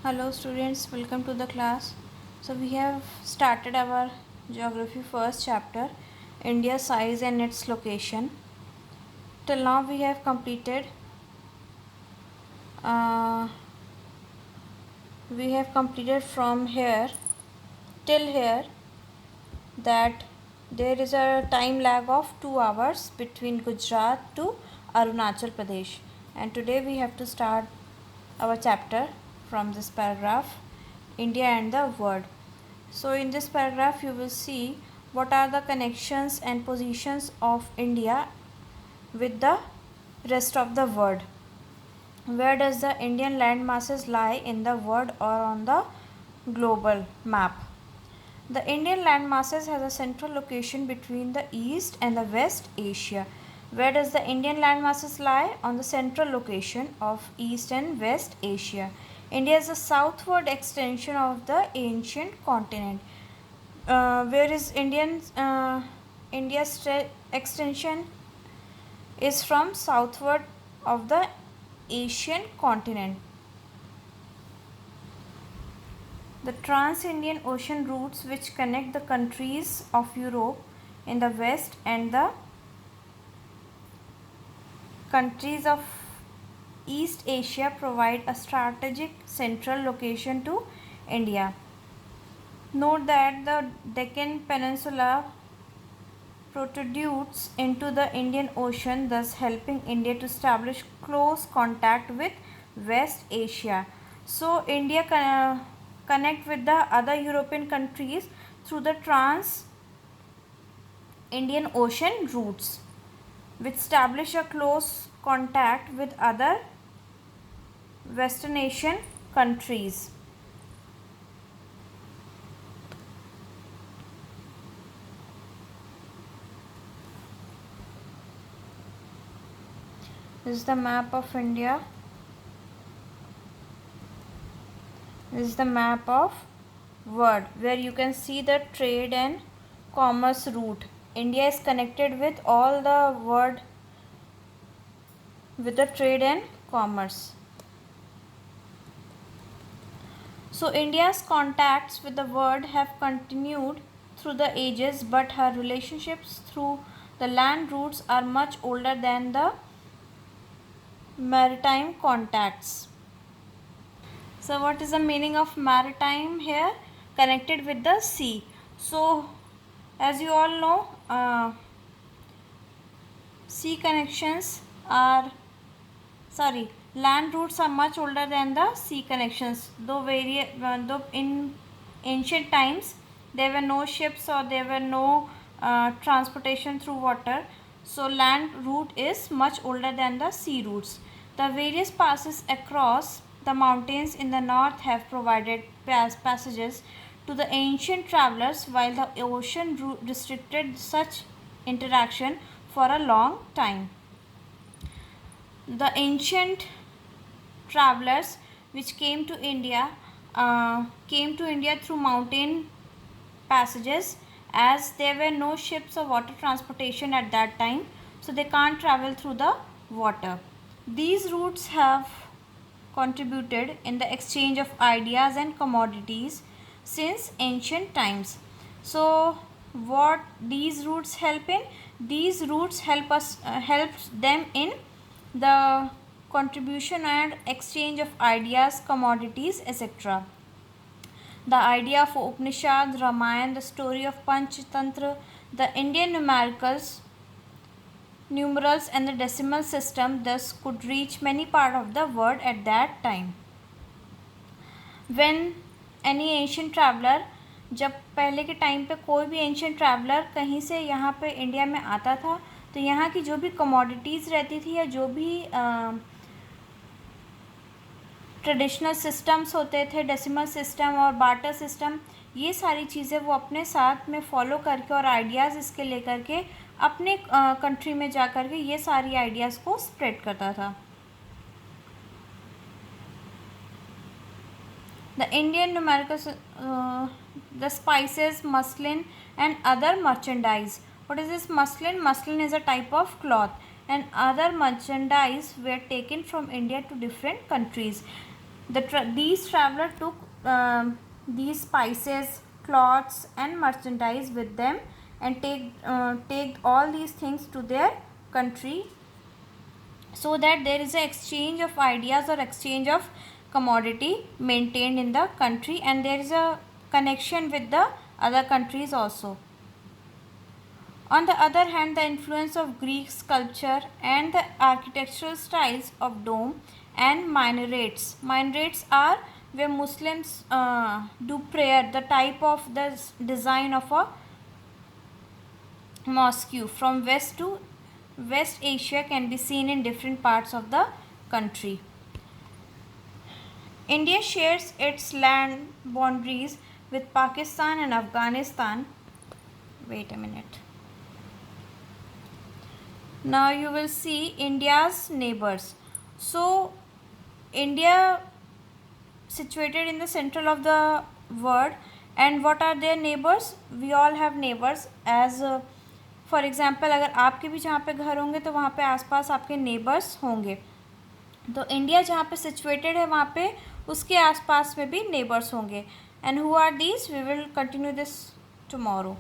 Hello students, welcome to the class. So we have started our geography first chapter, India's size and its location. Till now uh, we have completed from here till here that there is a time lag of 2 hours between Gujarat to Arunachal Pradesh, and today we have to start our chapter from this paragraph, India and the world. So in this paragraph you will see what are the connections and positions of India with the rest of the world. Where does the Indian land masses lie in the world or on the global map? The Indian land masses has a central location between the East and the West Asia. Where does the Indian land masses lie? On the central location of East and West Asia. India is a southward extension of the ancient continent. Where is India's extension is from southward of the Asian continent. The Trans-Indian Ocean routes which connect the countries of Europe in the west and the countries of East Asia provide a strategic central location to India. Note that the Deccan Peninsula protrudes into the Indian Ocean, thus helping India to establish close contact with West Asia. So India connect with the other European countries through the Trans-Indian Ocean routes, which establish a close contact with other Western Asian countries. This is the map of India. This is the map of world where you can see the trade and commerce route. India is connected with all the world with the trade and commerce. So India's contacts with the world have continued through the ages, but her relationships through the land routes are much older than the maritime contacts. So what is the meaning of maritime here? Connected with the sea. So as you all know, sea connections are land routes are much older than the sea connections. Though in ancient times there were no ships or there were no transportation through water, so land route is much older than the sea routes. The various passes across the mountains in the north have provided passages to the ancient travelers, while the ocean route restricted such interaction for a long time. The ancient travelers which came to India through mountain passages, as there were no ships or water transportation at that time, so they can't travel through the water. These routes have contributed in the exchange of ideas and commodities since ancient times. So what these routes help in? These routes helps them in the contribution and exchange of ideas, commodities, etc. The idea of Upanishad, Ramayana, the story of Panchatantra, the Indian numerals and the decimal system thus could reach many parts of the world at that time. When any ancient traveler, जब पहले के time पे कोई भी ancient traveller कहीं से यहाँ पे इंडिया में आता था, तो यहाँ की जो भी कमोडिटीज़ रहती थी या जो भी ट्रेडिशनल सिस्टम्स होते थे, डेसिमल सिस्टम और बार्टर सिस्टम, ये सारी चीज़ें वो अपने साथ में फॉलो करके और आइडियाज़ इसके लेकर के अपने कंट्री में जा कर के ये सारी आइडियाज़ को स्प्रेड करता था. The Indian the spices, muslin and other merchandise. What is this muslin? Muslin is a type of cloth, and other merchandise were taken from India to different countries. These traveler took these spices, cloths, and merchandise with them, and take all these things to their country, so that there is an exchange of ideas or exchange of commodity maintained in the country, and there is a connection with the other countries also. On the other hand, the influence of Greek sculpture and the architectural styles of dome and minarets. Minarets are where Muslims do prayer, the type of the design of a mosque from West to West Asia can be seen in different parts of the country. India shares its land boundaries with Pakistan and Afghanistan. Wait a minute. Now you will see India's neighbors. So India situated in the central of the world, and what are their neighbors? We all have neighbors. As for example अगर आपके भी जहाँ पे घर होंगे तो वहाँ पे आसपास आपके नेबर्स होंगे. तो इंडिया जहाँ पे सिचुएटेड है वहाँ पे उसके आसपास में भी नेबर्स होंगे. And who are these? We will continue this tomorrow.